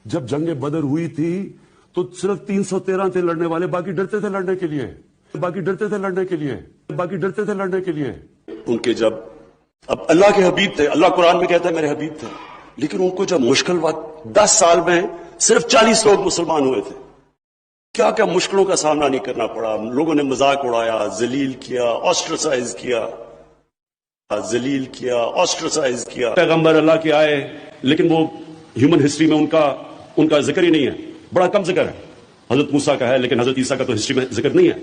جب جنگ بدر ہوئی تھی تو صرف 313 تھے لڑنے والے، باقی ڈرتے تھے لڑنے کے لیے، باقی ڈرتے تھے لڑنے کے لیے، باقی ڈرتے تھے لڑنے کے لیے۔ ان کے جب اب اللہ کے حبیب تھے، اللہ قرآن میں کہتا ہے میرے حبیب تھے، لیکن ان کو جب مشکل وقت 10 سال میں صرف 40 لوگ مسلمان ہوئے تھے، کیا کیا مشکلوں کا سامنا نہیں کرنا پڑا۔ لوگوں نے مذاق اڑایا، ذلیل کیا، آسٹرسائز کیا، ذلیل کیا، آسٹرسائز کیا۔ پیغمبر اللہ کے آئے لیکن وہ ہیومن ہسٹری میں ان کا ذکر ہی نہیں ہے، بڑا کم ذکر ہے۔ حضرت موسیٰ کا ہے لیکن حضرت عیسیٰ کا تو ہسٹری میں ذکر نہیں ہے۔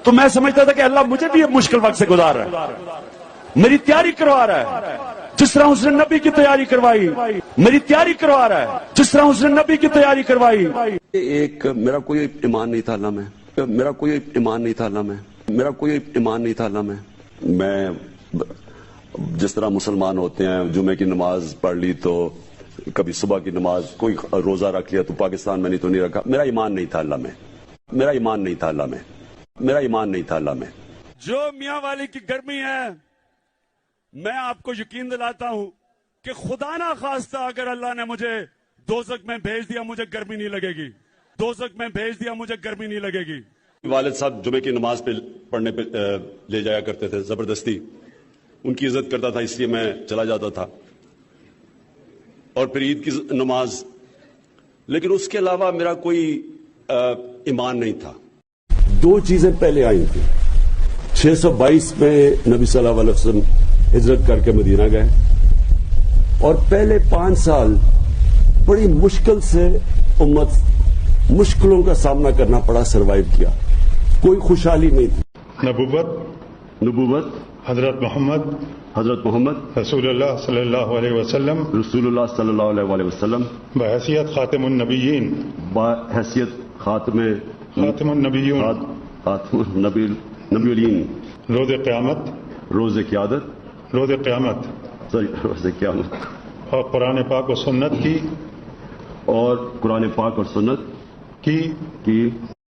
تو میں سمجھتا تھا کہ اللہ مجھے بھی مشکل وقت سے گزار رہا ہے، میری تیاری کروا رہا ہے، جس طرح اس نے نبی کی تیاری کروائی، میری تیاری کروا رہا ہے جس طرح اس نے نبی کی تیاری کروائی۔ ایک میرا کوئی ایمان نہیں تھا اللہ میں، میرا کوئی ایمان نہیں تھا اللہ میں، میرا کوئی ایمان نہیں تھا اللہ میں۔ میں جس طرح مسلمان ہوتے ہیں، جمعے کی نماز پڑھ لی تو کبھی صبح کی نماز، کوئی روزہ رکھ لیا تو پاکستان میں نہیں تو نہیں رکھا، میرا ایمان نہیں تھا اللہ میں، میرا ایمان نہیں تھا اللہ میں، میرا ایمان نہیں تھا اللہ میں۔ جو میاں والی کی گرمی ہے، میں آپ کو یقین دلاتا ہوں کہ خدا نہ خواستہ اگر اللہ نے مجھے دوزخ میں بھیج دیا مجھے گرمی نہیں لگے گی، دوزخ میں بھیج دیا مجھے گرمی نہیں لگے گی۔ والد صاحب جمعے کی نماز پہ پڑھنے پہ لے جایا کرتے تھے زبردستی، ان کی عزت کرتا تھا اس لیے میں چلا جاتا تھا، اور پھر عید کی نماز، لیکن اس کے علاوہ میرا کوئی ایمان نہیں تھا۔ 2 چیزیں پہلے آئی تھی۔ 622 میں نبی صلی اللہ علیہ وسلم ہجرت کر کے مدینہ گئے، اور پہلے 5 سال بڑی مشکل سے امت مشکلوں کا سامنا کرنا پڑا، سروائیو کیا، کوئی خوشحالی نہیں تھی۔ نبوت حضرت محمد رسول اللہ صلی اللہ علیہ وسلم رسول اللہ صلی اللہ علیہ وسلم بحیثیت خاتم النبیین، بحیثیت خاتم النبیون، نبی الین، روز قیامت، روز قیادت، روز قیامت، روز قیامت، اور قرآن پاک و سنت کی اور قرآن پاک اور سنت کی